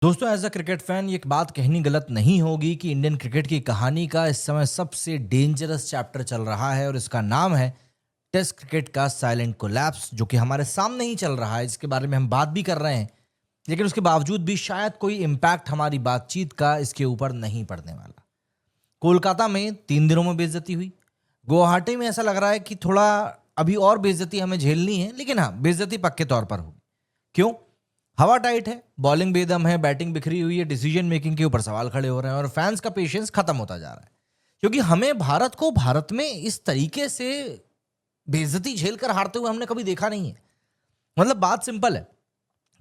दोस्तों as a cricket fan ये एक बात कहनी गलत नहीं होगी कि इंडियन क्रिकेट की कहानी का इस समय सबसे डेंजरस चैप्टर चल रहा है और इसका नाम है टेस्ट क्रिकेट का साइलेंट कोलैप्स, जो कि हमारे सामने ही चल रहा है, जिसके बारे में हम बात भी कर रहे हैं। लेकिन उसके बावजूद भी शायद कोई इम्पैक्ट हमारी बातचीत का इसके ऊपर नहीं पड़ने वाला। कोलकाता में 3 दिनों में बेइज्जती हुई। गुवाहाटी में ऐसा लग रहा है कि थोड़ा अभी और बेइज्जती हमें झेलनी है, लेकिन हाँ, बेइज्जती पक्के तौर पर होगी। क्यों? हवा टाइट है, बॉलिंग बेदम है, बैटिंग बिखरी हुई है, डिसीजन मेकिंग के ऊपर सवाल खड़े हो रहे हैं और फैंस का पेशेंस खत्म होता जा रहा है। क्योंकि हमें भारत को भारत में इस तरीके से बेइज्जती झेल कर हारते हुए हमने कभी देखा नहीं है। मतलब बात सिंपल है,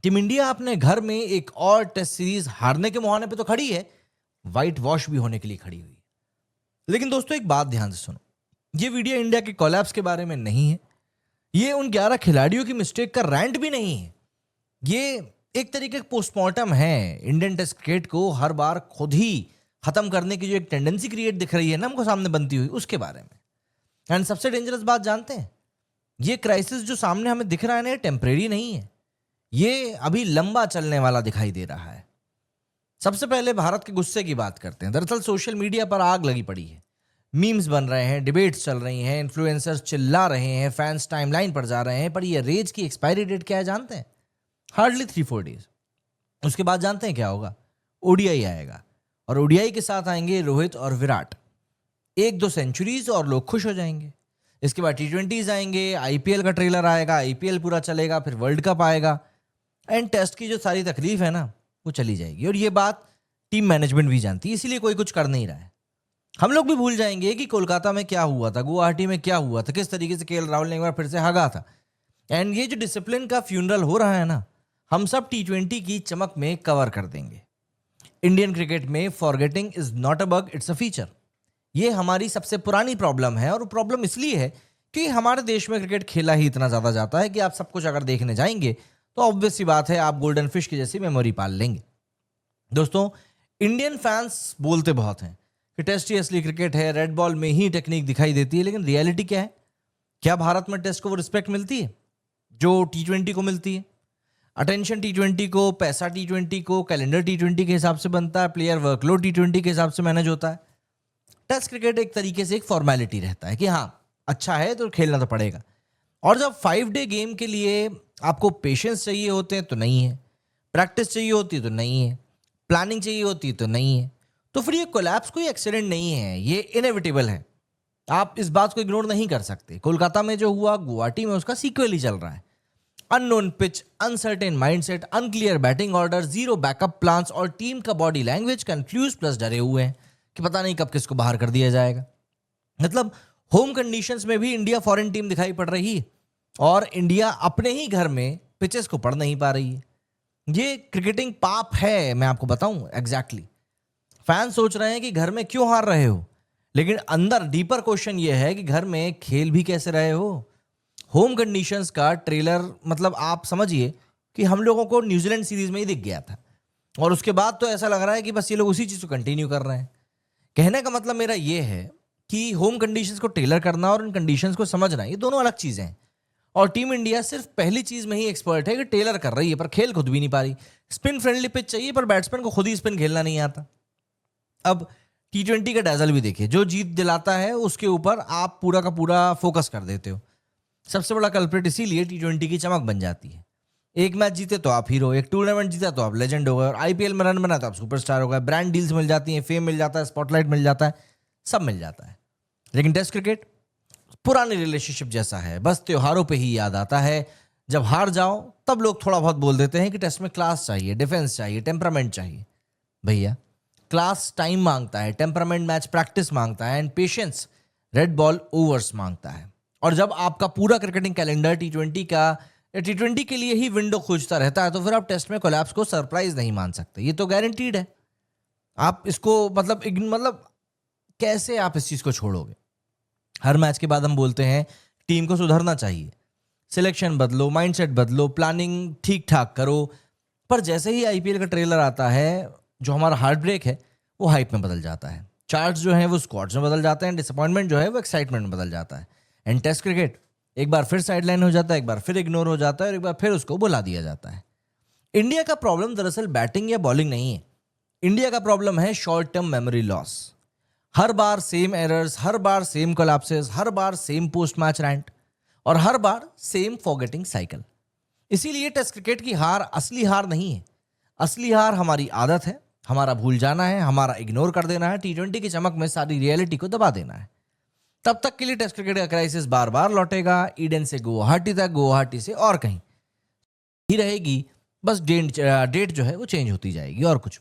टीम इंडिया अपने घर में एक और टेस्ट सीरीज हारने के मुहाने पे तो खड़ी है, व्हाइट वॉश भी होने के लिए खड़ी हुई है। लेकिन दोस्तों एक बात ध्यान से सुनो, ये वीडियो इंडिया के कोलैप्स के बारे में नहीं है, ये उन 11 खिलाड़ियों की मिस्टेक का रैंट भी नहीं है। ये एक तरीके का पोस्टमार्टम है इंडियन टेस्ट क्रिकेट को हर बार खुद ही खत्म करने की जो एक टेंडेंसी क्रिएट दिख रही है ना हमको सामने बनती हुई, उसके बारे में। एंड सबसे डेंजरस बात जानते हैं, ये क्राइसिस जो सामने हमें दिख रहा है ना, ये टेम्परेरी नहीं है, ये अभी लंबा चलने वाला दिखाई दे रहा है। सबसे पहले भारत के गुस्से की बात करते हैं। दरअसल सोशल मीडिया पर आग लगी पड़ी है, मीम्स बन रहे हैं, डिबेट्स चल रही हैं, इन्फ्लुएंसर्स चिल्ला रहे हैं, फैंस टाइमलाइन पर जा रहे हैं। पर ये रेज की एक्सपायरी डेट क्या है जानते हैं? Hardly 3-4 days. उसके बाद जानते हैं क्या होगा? ओडीआई आएगा और ओडीआई के साथ आएंगे रोहित और विराट, 1-2 सेंचुरीज और लोग खुश हो जाएंगे। इसके बाद टी20 आएंगे, आईपीएल का ट्रेलर आएगा, आईपीएल पूरा चलेगा, फिर वर्ल्ड कप आएगा एंड टेस्ट की जो सारी तकलीफ है ना वो चली जाएगी। और ये बात टीम मैनेजमेंट भी जानती है, इसीलिए कोई कुछ कर नहीं रहा है। हम लोग भी भूल जाएंगे कि कोलकाता में क्या हुआ था, गुवाहाटी में क्या हुआ था, किस तरीके से केएल राहुल ने एक बार फिर से हगा था। एंड ये जो डिसिप्लिन का फ्यूनरल हो रहा है ना, हम सब टी20 की चमक में कवर कर देंगे। इंडियन क्रिकेट में forgetting is not a bug, it's a feature. ये हमारी सबसे पुरानी प्रॉब्लम है और प्रॉब्लम इसलिए है कि हमारे देश में क्रिकेट खेला ही इतना ज़्यादा जाता है कि आप सब कुछ अगर देखने जाएंगे तो ऑब्वियस सी बात है आप गोल्डन फिश की जैसी मेमोरी पाल लेंगे। दोस्तों, इंडियन फैंस बोलते बहुत हैं कि टेस्ट ही असली क्रिकेट है, रेड बॉल में ही टेक्निक दिखाई देती है, लेकिन रियलिटी क्या है? क्या भारत में टेस्ट को वो रिस्पेक्ट मिलती है जो टी20 को मिलती है? अटेंशन टी20 को, पैसा टी20 को, कैलेंडर टी20 के हिसाब से बनता है, प्लेयर वर्कलोड टी20 के हिसाब से मैनेज होता है। टेस्ट क्रिकेट एक तरीके से एक फॉर्मेलिटी रहता है कि हाँ अच्छा है तो खेलना तो पड़ेगा। और जब 5 डे गेम के लिए आपको पेशेंस चाहिए होते हैं तो नहीं है, प्रैक्टिस चाहिए होती है तो नहीं है, प्लानिंग चाहिए होती है तो नहीं है, तो फिर ये कोलैप्स कोई एक्सीडेंट नहीं है, ये इनएविटेबल है। आप इस बात को इग्नोर नहीं कर सकते। कोलकाता में जो हुआ, गुवाहाटी में उसका सीक्वल ही चल रहा है। Unknown pitch, uncertain mindset, unclear batting order, zero backup plans और टीम का बॉडी लैंग्वेज कंफ्यूज प्लस डरे हुए हैं कि पता नहीं कब किसको बाहर कर दिया जाएगा। मतलब होम कंडीशंस में भी इंडिया फॉरेन टीम दिखाई पड़ रही है और इंडिया अपने ही घर में पिचेस को पढ़ नहीं पा रही है। ये क्रिकेटिंग पाप है, मैं आपको बताऊं एग्जैक्टली। फैन सोच रहे हैं कि घर में क्यों हार रहे हो, लेकिन अंदर डीपर क्वेश्चन ये है कि घर में खेल भी कैसे रहे हो। होम कंडीशंस का ट्रेलर मतलब आप समझिए कि हम लोगों को न्यूजीलैंड सीरीज में ही दिख गया था और उसके बाद तो ऐसा लग रहा है कि बस ये लोग उसी चीज़ को कंटिन्यू कर रहे हैं। कहने का मतलब मेरा ये है कि होम कंडीशंस को टेलर करना और उन कंडीशंस को समझना ये दोनों अलग चीज़ें हैं। और टीम इंडिया सिर्फ पहली चीज़ में ही एक्सपर्ट है कि टेलर कर रही है पर खेल खुद भी नहीं पा रही। स्पिन फ्रेंडली पिच चाहिए पर बैट्समैन को खुद ही स्पिन खेलना नहीं आता। अब टी20 का डैजल भी देखिए, जो जीत दिलाता है उसके ऊपर आप पूरा का पूरा फोकस कर देते हो। सबसे बड़ा कल्प्रिट इसीलिए टी20 की चमक बन जाती है। एक मैच जीते तो आप हीरो, एक टूर्नामेंट जीता तो आप लेजेंड हो गए, और आईपीएल में रन बना तो आप सुपरस्टार हो गए। ब्रांड डील्स मिल जाती हैं, फेम मिल जाता है, स्पॉटलाइट मिल जाता है, सब मिल जाता है। लेकिन टेस्ट क्रिकेट पुरानी रिलेशनशिप जैसा है, बस त्योहारों पे ही याद आता है। जब हार जाओ तब लोग थोड़ा बहुत बोल देते हैं कि टेस्ट में क्लास चाहिए, डिफेंस चाहिए, टेम्परामेंट चाहिए। भैया, क्लास टाइम मांगता है, टेम्परामेंट मैच प्रैक्टिस मांगता है and patience red ball overs मांगता है। और जब आपका पूरा क्रिकेटिंग कैलेंडर टी20 के लिए ही विंडो खोजता रहता है तो फिर आप टेस्ट में कोलैप्स को सरप्राइज नहीं मान सकते, ये तो गारंटीड है। आप इसको मतलब कैसे आप इस चीज को छोड़ोगे? हर मैच के बाद हम बोलते हैं टीम को सुधरना चाहिए, सिलेक्शन बदलो, माइंडसेट बदलो, प्लानिंग ठीक ठाक करो। पर जैसे ही आईपीएल का ट्रेलर आता है, जो हमारा हार्ट ब्रेक है वो हाइप में बदल जाता है, चार्ट्स जो हैं वो स्क्वाड्स में बदल जाते हैं, डिसअपॉइंटमेंट जो है वो एक्साइटमेंट में बदल जाता है। एंड टेस्ट क्रिकेट एक बार फिर साइडलाइन हो जाता है, एक बार फिर इग्नोर हो जाता है और एक बार फिर उसको बुला दिया जाता है। इंडिया का प्रॉब्लम दरअसल बैटिंग या बॉलिंग नहीं है। इंडिया का प्रॉब्लम है शॉर्ट टर्म मेमोरी लॉस। हर बार सेम एरर्स, हर बार सेम कोलैप्सेस, हर बार सेम पोस्ट मैच रैंट और हर बार सेम फॉरगेटिंग साइकिल। इसीलिए टेस्ट क्रिकेट की हार असली हार नहीं है। असली हार हमारी आदत है, हमारा भूल जाना है, हमारा इग्नोर कर देना है, टी20 की चमक में सारी रियलिटी को दबा देना है। तब तक के लिए टेस्ट क्रिकेट का क्राइसिस बार बार लौटेगा, ईडन से गुवाहाटी तक, गुवाहाटी से और कहीं ही रहेगी। बस डेट जो है वो चेंज होती जाएगी और कुछ